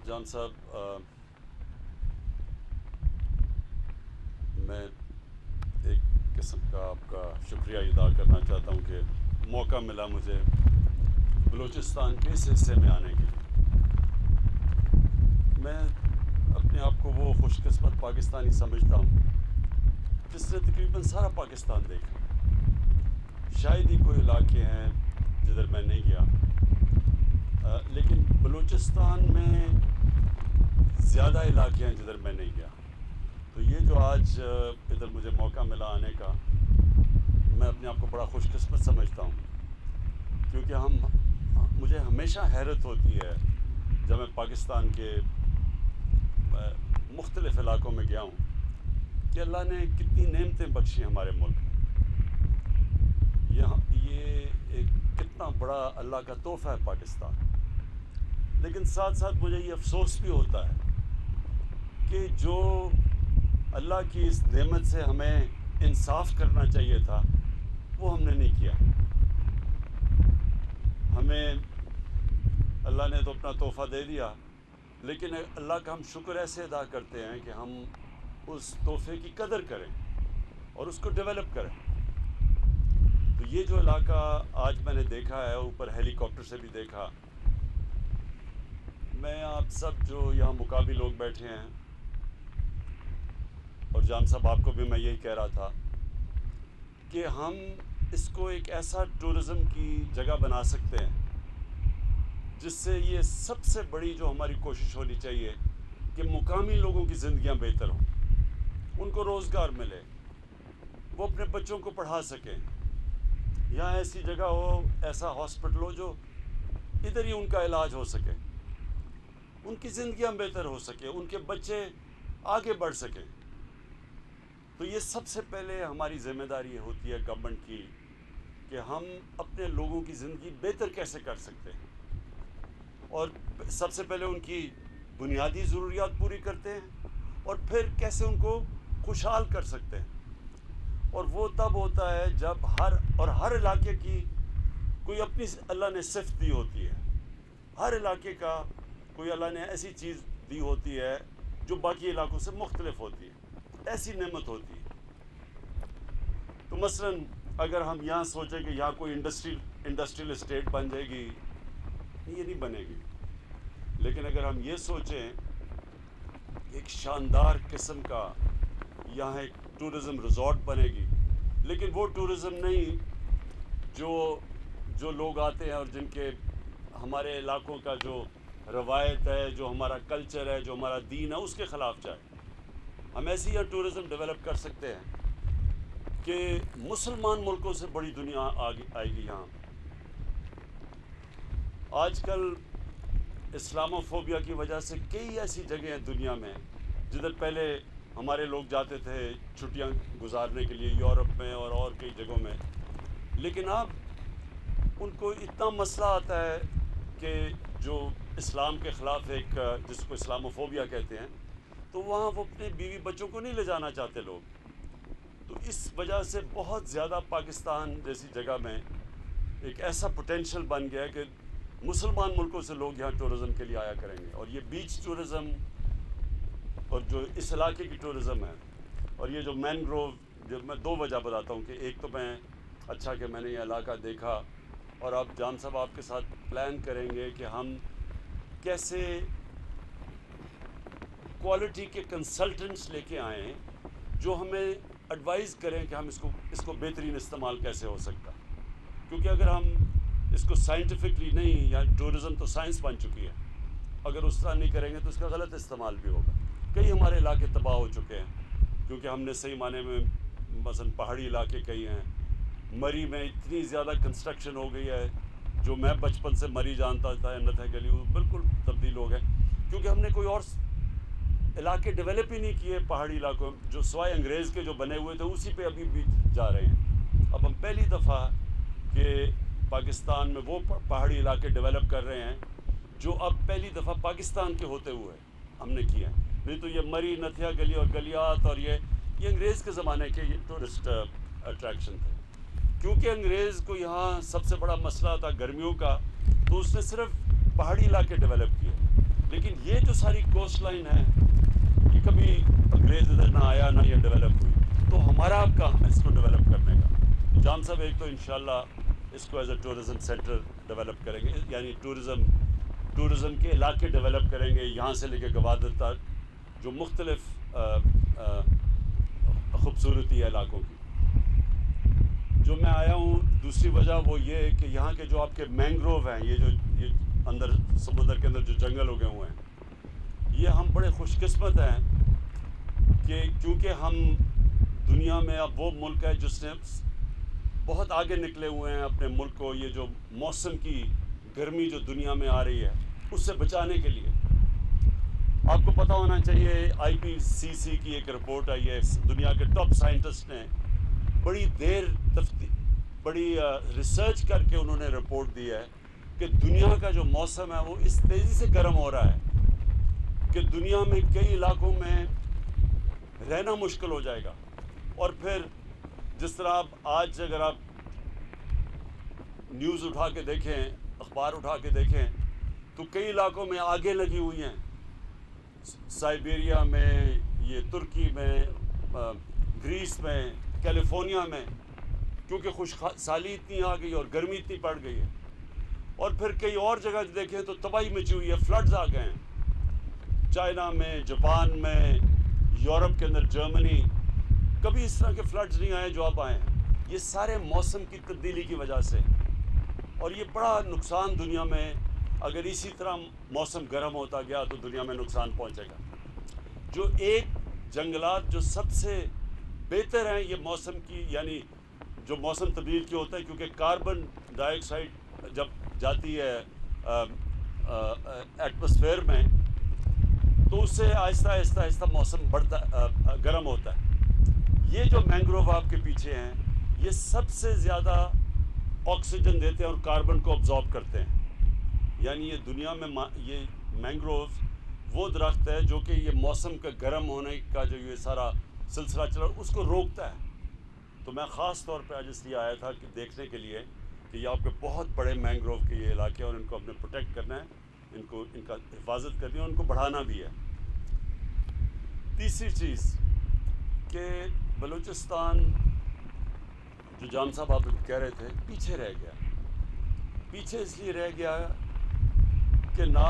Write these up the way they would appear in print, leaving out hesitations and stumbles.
جان صاحب، میں ایک قسم کا آپ کا شکریہ ادا کرنا چاہتا ہوں کہ موقع ملا مجھے بلوچستان کے اس حصے میں آنے کے لیے۔ میں اپنے آپ کو وہ خوش قسمت پاکستانی سمجھتا ہوں جس نے تقریباً سارا پاکستان دیکھا۔ شاید ہی کوئی علاقے ہیں جدھر میں نہیں گیا، لیکن بلوچستان میں زیادہ علاقے ہیں جدھر میں نہیں گیا۔ تو یہ جو آج ادھر مجھے موقع ملا آنے کا، میں اپنے آپ کو بڑا خوش قسمت سمجھتا ہوں، کیونکہ مجھے ہمیشہ حیرت ہوتی ہے جب میں پاکستان کے مختلف علاقوں میں گیا ہوں کہ اللہ نے کتنی نعمتیں بخشی ہمارے ملک میں۔ یہ ایک کتنا بڑا اللہ کا تحفہ ہے پاکستان۔ لیکن ساتھ ساتھ مجھے یہ افسوس بھی ہوتا ہے کہ جو اللہ کی اس نعمت سے ہمیں انصاف کرنا چاہیے تھا وہ ہم نے نہیں کیا۔ ہمیں اللہ نے تو اپنا تحفہ دے دیا، لیکن اللہ کا ہم شکر ایسے ادا کرتے ہیں کہ ہم اس تحفے کی قدر کریں اور اس کو ڈیولپ کریں۔ تو یہ جو علاقہ آج میں نے دیکھا ہے، اوپر ہیلی کاپٹر سے بھی دیکھا، میں آپ سب جو یہاں مقامی لوگ بیٹھے ہیں، اور جان صاحب آپ کو بھی میں یہی کہہ رہا تھا کہ ہم اس کو ایک ایسا ٹورزم کی جگہ بنا سکتے ہیں جس سے یہ سب سے بڑی جو ہماری کوشش ہونی چاہیے کہ مقامی لوگوں کی زندگیاں بہتر ہوں، ان کو روزگار ملے، وہ اپنے بچوں کو پڑھا سکیں، یہاں ایسی جگہ ہو، ایسا ہاسپٹل ہو جو ادھر ہی ان کا علاج ہو سکے، ان کی زندگیاں بہتر ہو سکے، ان کے بچے آگے بڑھ سکیں۔ تو یہ سب سے پہلے ہماری ذمہ داری ہوتی ہے گورنمنٹ کی کہ ہم اپنے لوگوں کی زندگی بہتر کیسے کر سکتے ہیں، اور سب سے پہلے ان کی بنیادی ضروریات پوری کرتے ہیں، اور پھر کیسے ان کو خوشحال کر سکتے ہیں۔ اور وہ تب ہوتا ہے جب ہر علاقے کی کوئی اپنی اللہ نے صفت دی ہوتی ہے، ہر علاقے کا کوئی اللہ نے ایسی چیز دی ہوتی ہے جو باقی علاقوں سے مختلف ہوتی ہے، ایسی نعمت ہوتی ہے۔ تو مثلا اگر ہم یہاں سوچیں کہ یہاں کوئی انڈسٹریل اسٹیٹ بن جائے گی، یہ نہیں بنے گی۔ لیکن اگر ہم یہ سوچیں ایک شاندار قسم کا یہاں ایک ٹورزم ریزورٹ بنے گی، لیکن وہ ٹورزم نہیں جو لوگ آتے ہیں اور جن کے ہمارے علاقوں کا جو روایت ہے، جو ہمارا کلچر ہے، جو ہمارا دین ہے، اس کے خلاف جائے۔ ہم ایسی یہاں ٹورزم ڈیولپ کر سکتے ہیں کہ مسلمان ملکوں سے بڑی دنیا آئے گی یہاں۔ آج کل اسلاموفوبیا کی وجہ سے کئی ایسی جگہیں ہیں دنیا میں جدھر پہلے ہمارے لوگ جاتے تھے چھٹیاں گزارنے کے لیے، یورپ میں اور کئی جگہوں میں، لیکن اب ان کو اتنا مسئلہ آتا ہے کہ جو اسلام کے خلاف ایک جس کو اسلاموفوبیا کہتے ہیں، تو وہاں وہ اپنے بیوی بچوں کو نہیں لے جانا چاہتے لوگ۔ تو اس وجہ سے بہت زیادہ پاکستان جیسی جگہ میں ایک ایسا پوٹینشیل بن گیا ہے کہ مسلمان ملکوں سے لوگ یہاں ٹورزم کے لیے آیا کریں گے، اور یہ بیچ ٹورزم اور جو اس علاقے کی ٹورزم ہے، اور یہ جو مینگروو، جو میں دو وجہ بتاتا ہوں کہ ایک تو کہ میں نے یہ علاقہ دیکھا، اور اب جان صاحب آپ کے ساتھ پلان کریں گے کہ ہم کیسے کوالٹی کے کنسلٹنٹس لے کے آئیں جو ہمیں ایڈوائز کریں کہ ہم اس کو بہترین استعمال کیسے ہو سکتا۔ کیونکہ اگر ہم اس کو سائنٹیفکلی نہیں، یا ٹورزم تو سائنس بن چکی ہے، اگر اس طرح نہیں کریں گے تو اس کا غلط استعمال بھی ہوگا۔ کئی ہمارے علاقے تباہ ہو چکے ہیں کیونکہ ہم نے صحیح معنی میں مثلا پہاڑی علاقے کئی ہیں۔ مری میں اتنی زیادہ کنسٹرکشن ہو گئی ہے، جو میں بچپن سے مری جانتا تھا، نتھ گلی، وہ بالکل تبدیل ہو گئے کیونکہ ہم نے کوئی اور علاقے ڈیولپ ہی نہیں کیے پہاڑی علاقوں، جو سوائے انگریز کے جو بنے ہوئے تھے اسی پہ ابھی بھی جا رہے ہیں۔ اب ہم پہلی دفعہ کہ پاکستان میں وہ پہاڑی علاقے ڈیولپ کر رہے ہیں جو اب پہلی دفعہ پاکستان کے ہوتے ہوئے ہم نے کیا ہے۔ نہیں تو یہ مری، نتھیا گلی اور گلیات اور یہ انگریز کے زمانے کے یہ ٹورسٹ اٹریکشن تھے۔ کیونکہ انگریز کو یہاں سب سے بڑا مسئلہ تھا گرمیوں کا، تو اس نے صرف پہاڑی علاقے ڈیولپ کیے، لیکن یہ جو ساری کوسٹ لائن ہے یہ کبھی انگریز ادھر نہ آیا نہ یہ ڈیولپ ہوئی، تو ہمارا اب کام ہے اس کو ڈیولپ کرنے کا۔ جان صاحب ایک تو انشاءاللہ اس کو as a tourism centre develop کریں گے، یعنی ٹورزم کے علاقے ڈیولپ کریں گے، یہاں سے لے کے گوادر تک جو مختلف خوبصورتی ہے علاقوں کی۔ جو میں آیا ہوں دوسری وجہ وہ یہ ہے کہ یہاں کے جو آپ کے مینگروو ہیں، یہ اندر سمندر کے اندر جو جنگل اگے ہوئے ہیں، یہ ہم بڑے خوش قسمت ہیں کہ کیونکہ ہم دنیا میں اب وہ ملک ہے جس نے بہت آگے نکلے ہوئے ہیں اپنے ملک کو یہ جو موسم کی گرمی جو دنیا میں آ رہی ہے اس سے بچانے کے لیے۔ آپ کو پتہ ہونا چاہیے IPCC کی ایک رپورٹ آئی ہے، دنیا کے ٹاپ سائنٹسٹ نے بڑی ریسرچ کر کے انہوں نے رپورٹ دی ہے کہ دنیا کا جو موسم ہے وہ اس تیزی سے گرم ہو رہا ہے کہ دنیا میں کئی علاقوں میں رہنا مشکل ہو جائے گا۔ اور پھر جس طرح آج اگر آپ نیوز اٹھا کے دیکھیں، اخبار اٹھا کے دیکھیں، تو کئی علاقوں میں آگیں لگی ہوئی ہیں، سائبیریا میں، یہ ترکی میں، گریس میں، کیلیفورنیا میں، کیونکہ خشک سالی اتنی آ گئی اور گرمی اتنی پڑ گئی ہے۔ اور پھر کئی اور جگہ دیکھیں تو تباہی مچی ہوئی ہے، فلڈز آ گئے ہیں چائنا میں، جاپان میں، یورپ کے اندر جرمنی۔ کبھی اس طرح کے فلڈز نہیں آئے جو اب آئے ہیں، یہ سارے موسم کی تبدیلی کی وجہ سے۔ اور یہ بڑا نقصان دنیا میں، اگر اسی طرح موسم گرم ہوتا گیا تو دنیا میں نقصان پہنچے گا۔ جو ایک جنگلات جو سب سے بہتر ہیں یہ موسم کی، یعنی جو موسم تبدیل کی ہوتا ہے، کیونکہ کاربن ڈائی آکسائڈ جب جاتی ہے ایٹماسفیئر میں تو اس سے آہستہ آہستہ آہستہ موسم گرم ہوتا ہے۔ یہ جو مینگروو آپ کے پیچھے ہیں یہ سب سے زیادہ آکسیجن دیتے ہیں اور کاربن کو ابزارب کرتے ہیں، یعنی یہ دنیا میں یہ مینگرووز وہ درخت ہے جو کہ یہ موسم کا گرم ہونے کا جو یہ سارا سلسلہ چلا اس کو روکتا ہے۔ تو میں خاص طور پہ آج اس لیے آیا تھا کہ دیکھنے کے لیے کہ یہ آپ کے بہت بڑے مینگروو کے یہ علاقے ہیں اور ان کو ہم نے پروٹیکٹ کرنا ہے، ان کا حفاظت کرنی ہے اور ان کو بڑھانا بھی ہے۔ تیسری چیز کہ بلوچستان جو جان صاحب آپ کہہ رہے تھے پیچھے رہ گیا، پیچھے اس لیے رہ گیا کہ نہ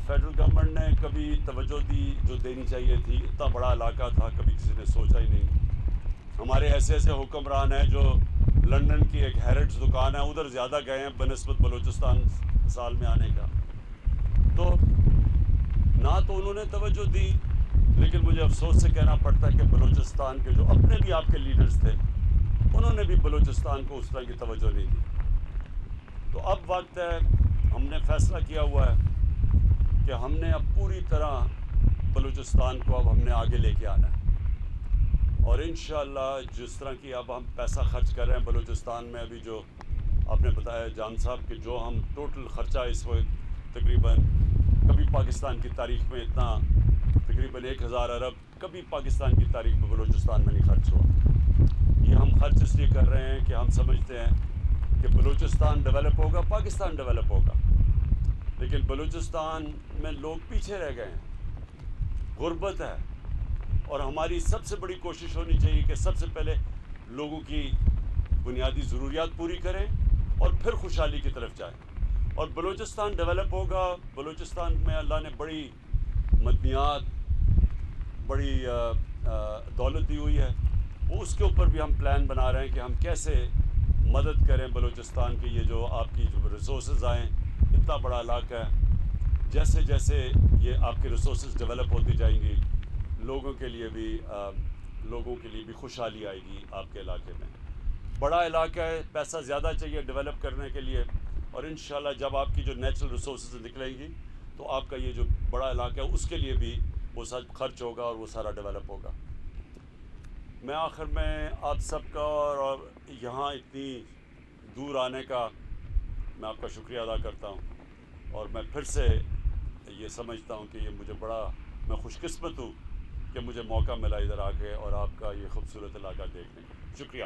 فیڈرل گورنمنٹ نے کبھی توجہ دی جو دینی چاہیے تھی، اتنا بڑا علاقہ تھا کبھی کسی نے سوچا ہی نہیں۔ ہمارے ایسے حکمران ہیں جو لنڈن کی ایک ہیرٹس دکان ہے ادھر زیادہ گئے ہیں بنسبت بلوچستان سال میں آنے کا، تو نہ تو انہوں نے توجہ دی، لیکن مجھے افسوس سے کہنا پڑتا ہے کہ بلوچستان کے جو اپنے بھی آپ کے لیڈرز تھے انہوں نے بھی بلوچستان کو اس طرح کی توجہ نہیں دی۔ تو اب وقت ہے، ہم نے فیصلہ کیا ہوا ہے کہ ہم نے اب پوری طرح بلوچستان کو اب ہم نے آگے لے کے آنا ہے، اور انشاءاللہ جس طرح کی اب ہم پیسہ خرچ کر رہے ہیں بلوچستان میں، ابھی جو آپ نے بتایا جان صاحب کہ جو ہم ٹوٹل خرچہ اس وقت تقریباً کبھی پاکستان کی تاریخ میں اتنا تقریباً 1000 ارب کبھی پاکستان کی تاریخ میں بلوچستان میں نہیں خرچ ہوا۔ یہ ہم خرچ اس لیے کر رہے ہیں کہ ہم سمجھتے ہیں کہ بلوچستان ڈیولپ ہوگا، پاکستان ڈیولپ ہوگا، لیکن بلوچستان میں لوگ پیچھے رہ گئے ہیں، غربت ہے، اور ہماری سب سے بڑی کوشش ہونی چاہیے کہ سب سے پہلے لوگوں کی بنیادی ضروریات پوری کریں اور پھر خوشحالی کی طرف جائیں۔ اور بلوچستان ڈیولپ ہوگا، بلوچستان میں اللہ نے بڑی مدنیات، بڑی دولت دی ہوئی ہے، وہ اس کے اوپر بھی ہم پلان بنا رہے ہیں کہ ہم کیسے مدد کریں بلوچستان کی، یہ جو آپ کی جو ریسورسز آئیں، اتنا بڑا علاقہ ہے، جیسے جیسے یہ آپ کے ریسورسز ڈیولپ ہوتی جائیں گی لوگوں کے لیے بھی خوشحالی آئے گی آپ کے علاقے میں۔ بڑا علاقہ ہے، پیسہ زیادہ چاہیے ڈیولپ کرنے کے لیے، اور انشاءاللہ جب آپ کی جو نیچرل ریسورسز نکلیں گی تو آپ کا یہ جو بڑا علاقہ ہے اس کے لیے بھی وہ سب خرچ ہوگا اور وہ سارا ڈیولپ ہوگا۔ میں آخر میں آپ سب کا اور یہاں اتنی دور آنے کا میں آپ کا شکریہ ادا کرتا ہوں، اور میں پھر سے یہ سمجھتا ہوں کہ یہ مجھے میں خوش قسمت ہوں کہ مجھے موقع ملا ادھر آ کے اور آپ کا یہ خوبصورت علاقہ دیکھنے کا۔ شکریہ۔